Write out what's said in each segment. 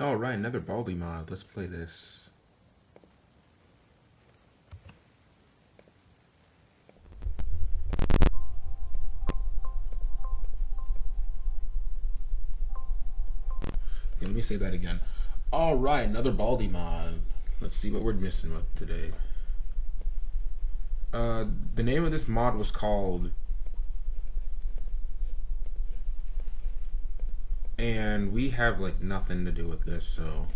Alright, another Baldi mod. Let's play this. Let me say that again. Alright, another Baldi mod. Let's see what we're missing with today. The name of this mod was called... And we have, like, nothing to do with this, so...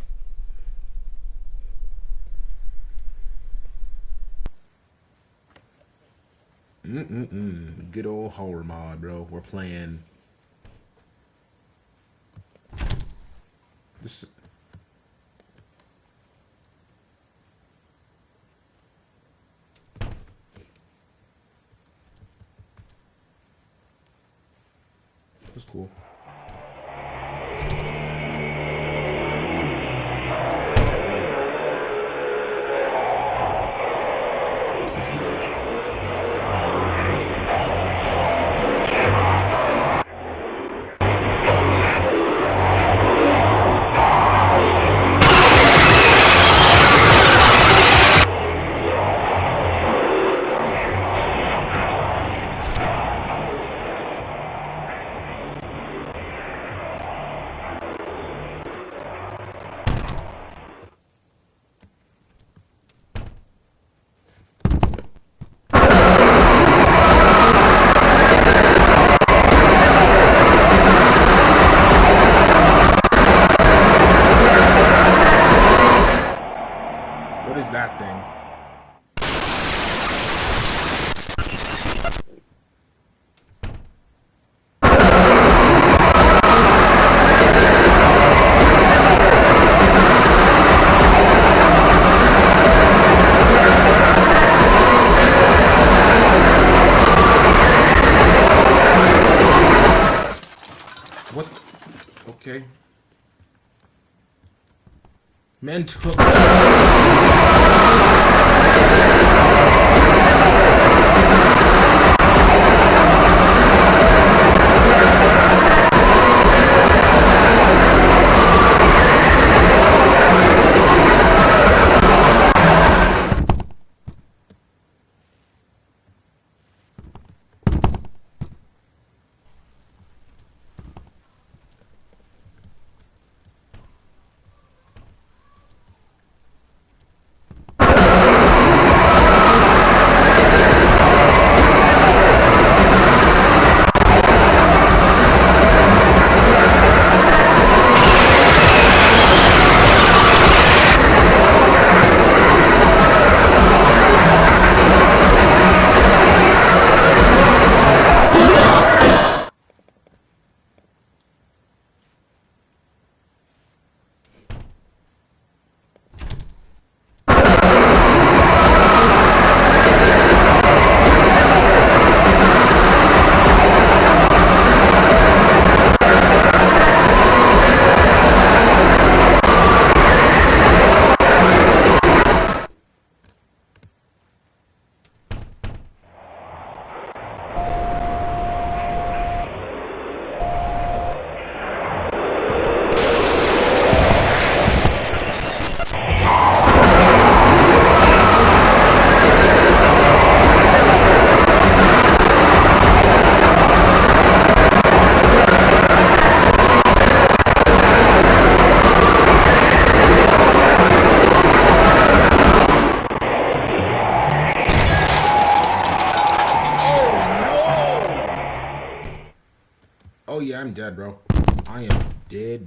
Good old horror mod, bro. We're playing... This... That's cool. What is that thing? What? Okay. Men took... Oh yeah, I'm dead, bro. I am dead.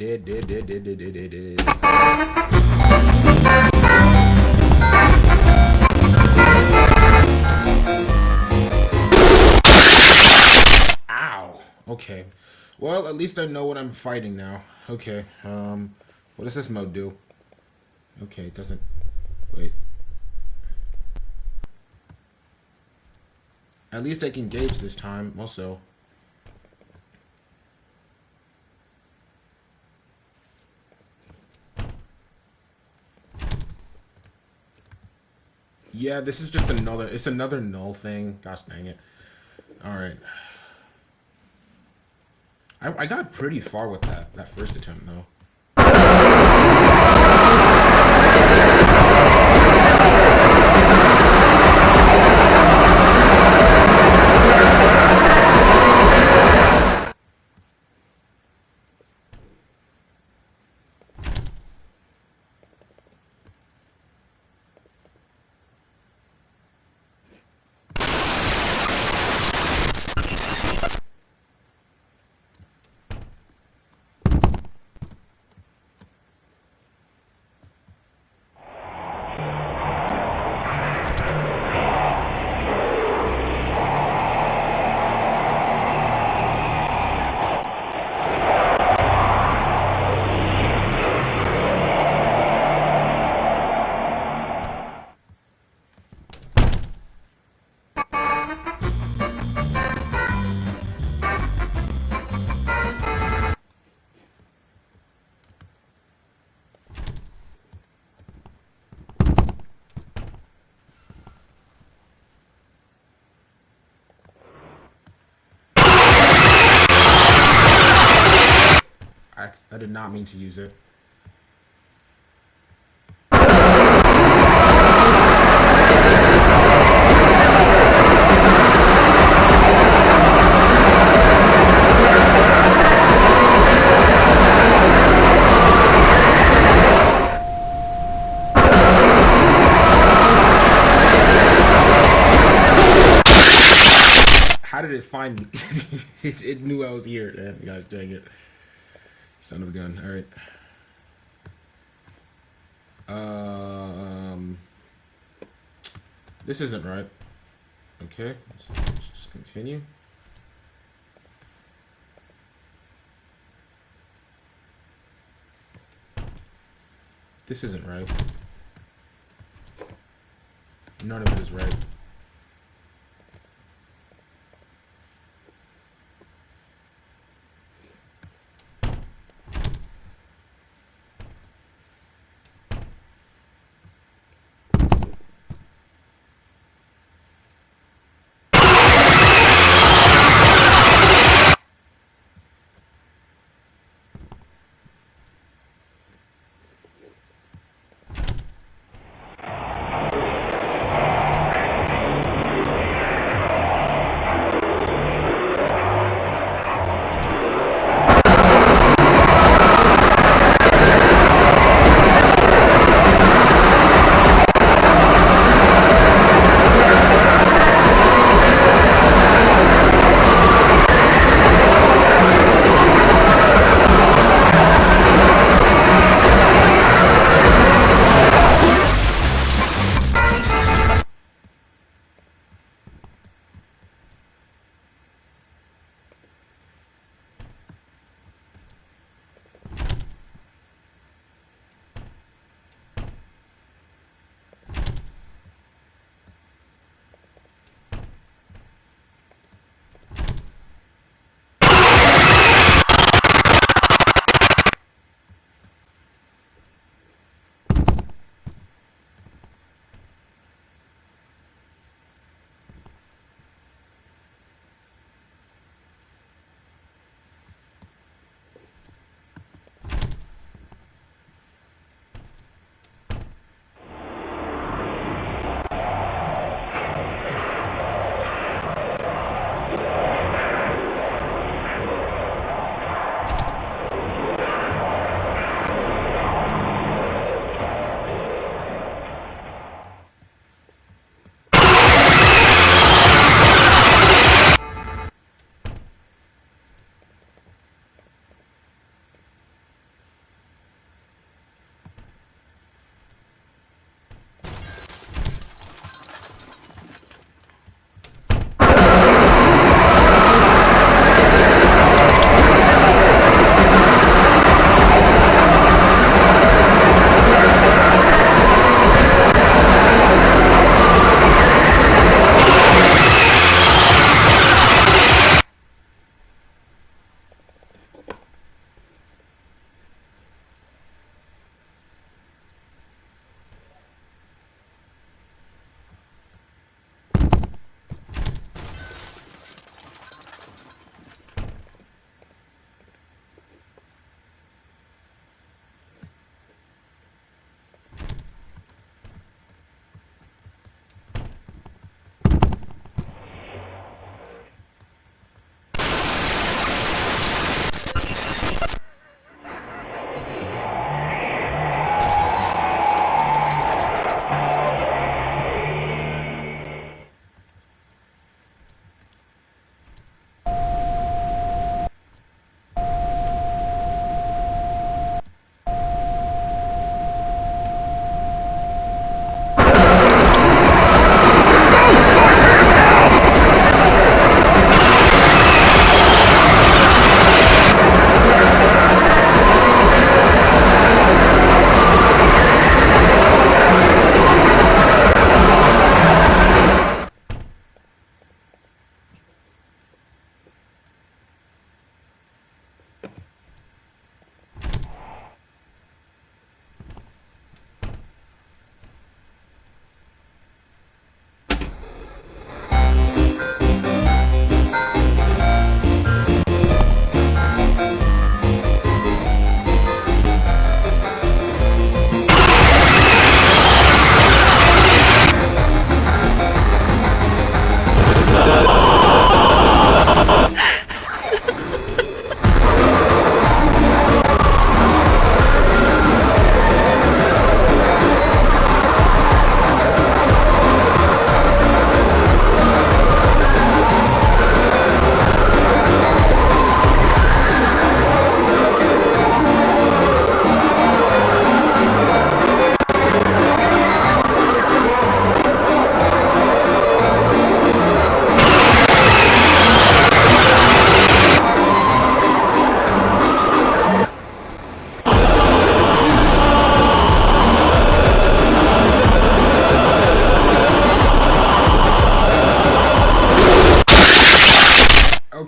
Ow. Okay. Well, at least I know what I'm fighting now. Okay. What does this mode do? Okay, it doesn't... Wait. At least I can gauge this time, also. Yeah, this is just another... It's another null thing. Gosh dang it. Alright. I got pretty far with that first attempt, though. I did not mean to use it. How did it find me? It knew I was here. Damn, guys, dang it. Son of a gun. All right. This isn't right. Okay, let's just continue. This isn't right. None of it is right.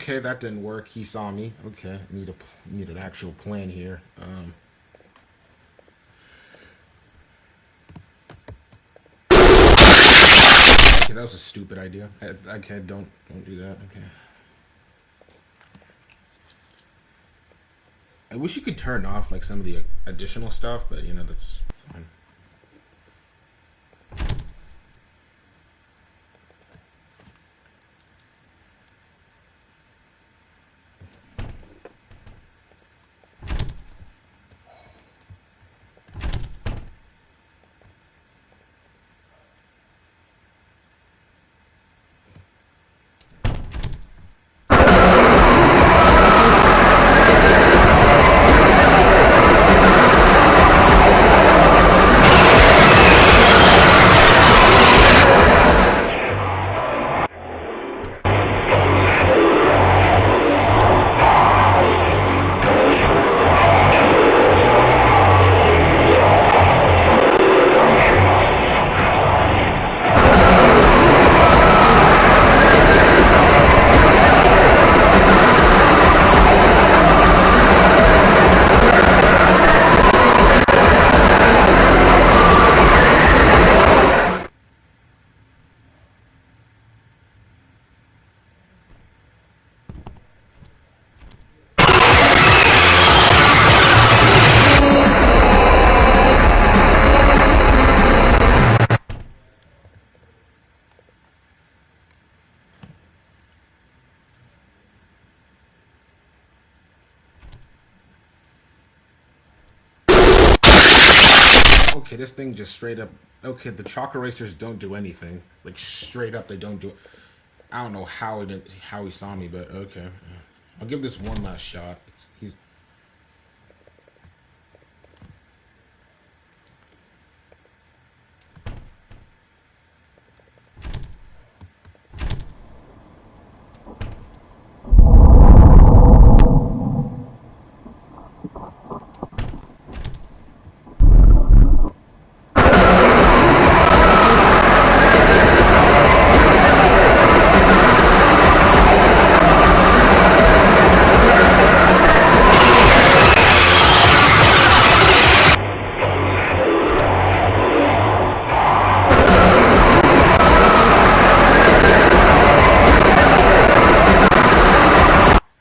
Okay, that didn't work. He saw me. Okay, need an actual plan here. Okay, that was a stupid idea. Okay, don't do that. Okay. I wish you could turn off like some of the additional stuff, but you know that's fine. Okay, this thing just straight up. Okay, the chalk erasers don't do anything. Like straight up, they don't do. I don't know how he saw me, but okay. I'll give this one last shot. He's.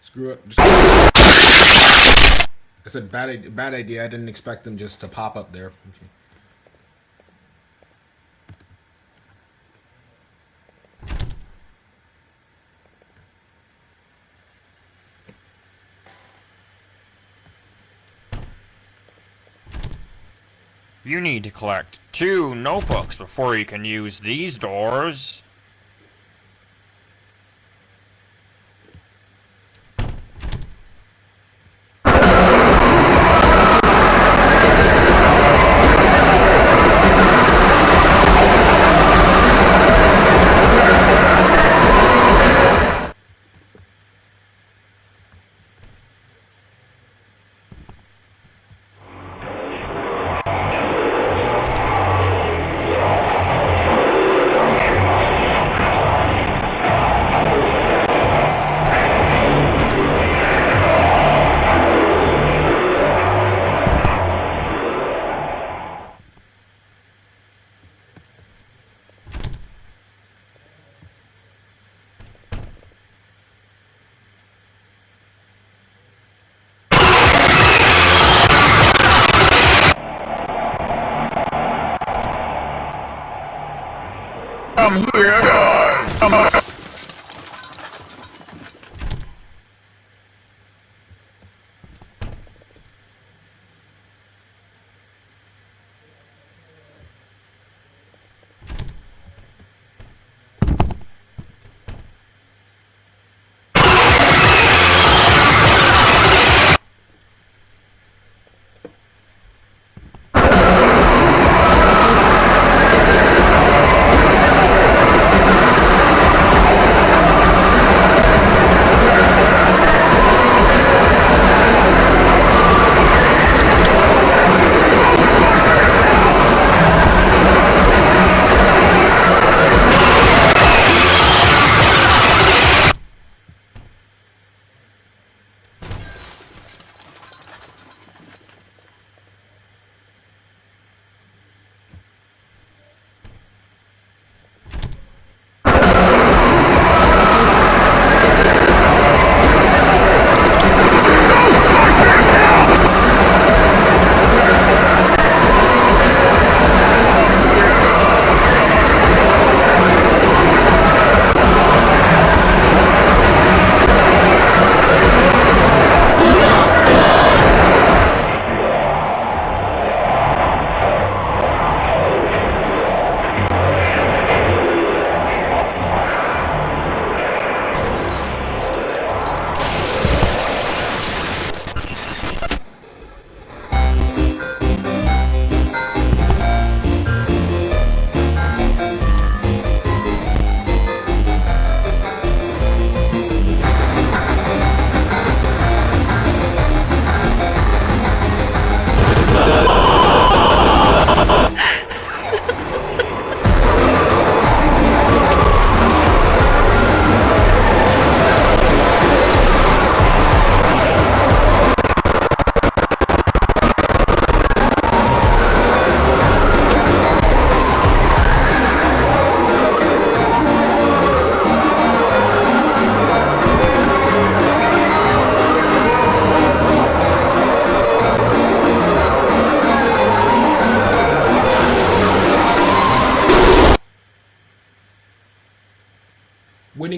Screw it. I said bad idea. I didn't expect them just to pop up there. Okay. You need to collect 2 notebooks before you can use these doors.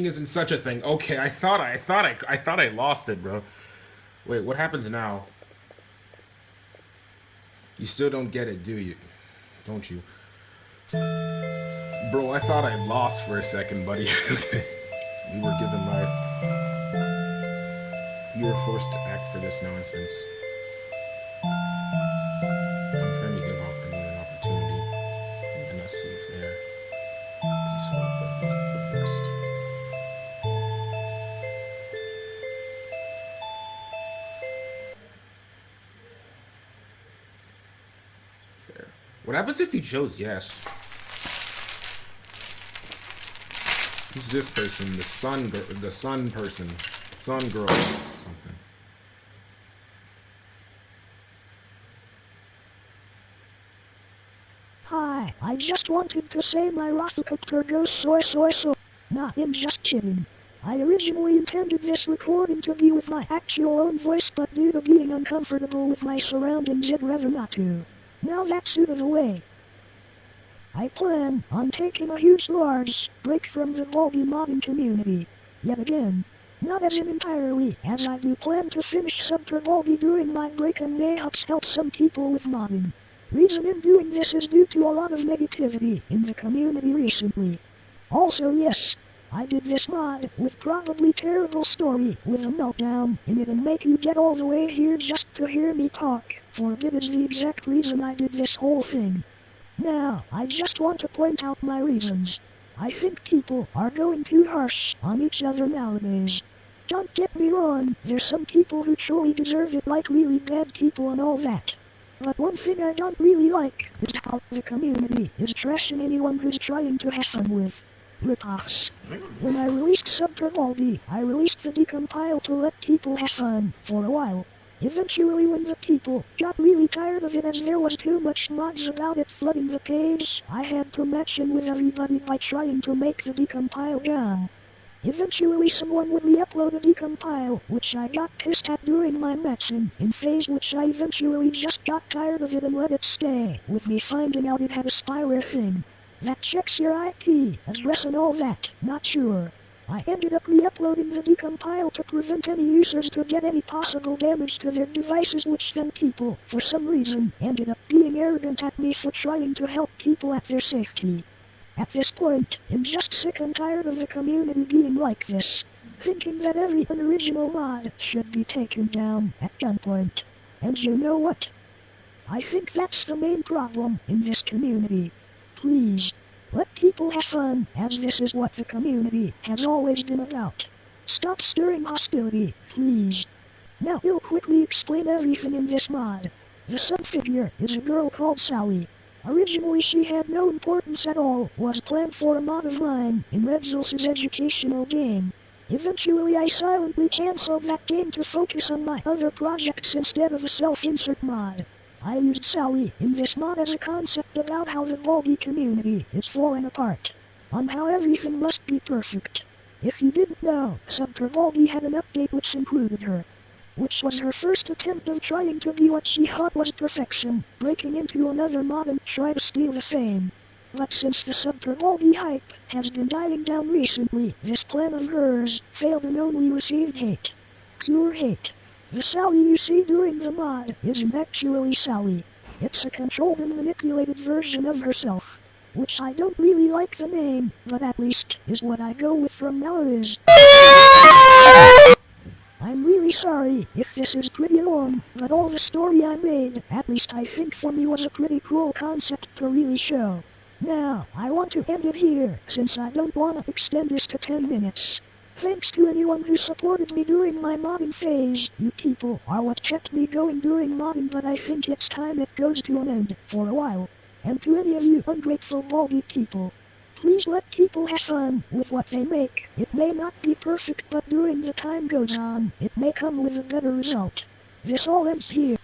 Ending isn't such a thing. Okay, I thought I lost it, bro. Wait, what happens now? You still don't get it, do you? Don't you? Bro, I thought I lost for a second, buddy. We were given life. You were forced to act for this nonsense. I'm trying to give everyone an opportunity and not see if they're peaceful, but at least progressed. Fair. What happens if you chose yes? Who's this person? The sun person. Sun girl. Something. Hi, I just wanted to say my Rathacopter goes soy. Nah, I'm just kidding. I originally intended this recording to be with my actual own voice, but due to being uncomfortable with my surroundings, I'd rather not to. Now that's out of the way. I plan on taking a large break from the Baldi modding community. Yet again. Not as in entirely, as I do plan to finish Subter Baldi during my break and mayhaps help some people with modding. Reason in doing this is due to a lot of negativity in the community recently. Also yes, I did this mod with probably terrible story with a meltdown in it and make you get all the way here just to hear me talk, for that is the exact reason I did this whole thing. Now, I just want to point out my reasons. I think people are going too harsh on each other nowadays. Don't get me wrong, there's some people who truly deserve it, like really bad people and all that. But one thing I don't really like is how the community is trashing anyone who's trying to have fun with ripoffs. When I released Subter Baldi, I released the decompile to let people have fun for a while. Eventually when the people got really tired of it as there was too much mods about it flooding the page, I had to match in with everybody by trying to make the decompile gone. Eventually someone would re-upload a decompile, which I got pissed at during my matching in phase, which I eventually just got tired of it and let it stay, with me finding out it had a spyware thing that checks your IP address and all that, not sure. I ended up re-uploading the decompile to prevent any users to get any possible damage to their devices, which then people, for some reason, ended up being arrogant at me for trying to help people at their safety. At this point, I'm just sick and tired of the community being like this, thinking that every unoriginal mod should be taken down at gunpoint. And you know what? I think that's the main problem in this community. Please, let people have fun, as this is what the community has always been about. Stop stirring hostility, please. Now I'll quickly explain everything in this mod. The sub-figure is a girl called Sally. Originally she had no importance at all, was planned for a mod of mine in Redzul's educational game. Eventually I silently cancelled that game to focus on my other projects instead of a self-insert mod. I used Sally in this mod as a concept about how the Baldi community is falling apart, on how everything must be perfect. If you didn't know, Subter Baldi had an update which included her, which was her first attempt of trying to be what she thought was perfection, breaking into another mod and try to steal the fame. But since the Subter Baldi hype has been dying down recently, this plan of hers failed and only received hate. Pure hate. The Sally you see during the mod isn't actually Sally. It's a controlled and manipulated version of herself, which I don't really like the name, but at least is what I go with from now is. I'm really sorry if this is pretty long, but all the story I made, at least I think for me, was a pretty cool concept to really show. Now, I want to end it here, since I don't want to extend this to 10 minutes. Thanks to anyone who supported me during my modding phase. You people are what kept me going during modding, but I think it's time it goes to an end, for a while. And to any of you ungrateful Baldi people, please let people have fun with what they make. It may not be perfect, but during the time goes on, it may come with a better result. This all ends here.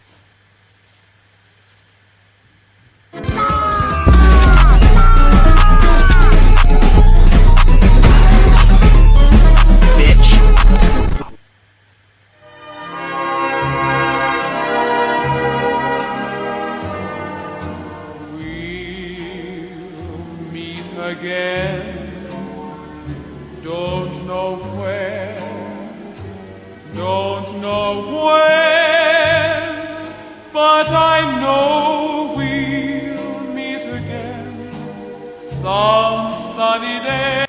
Again, don't know when, but I know we'll meet again some sunny day.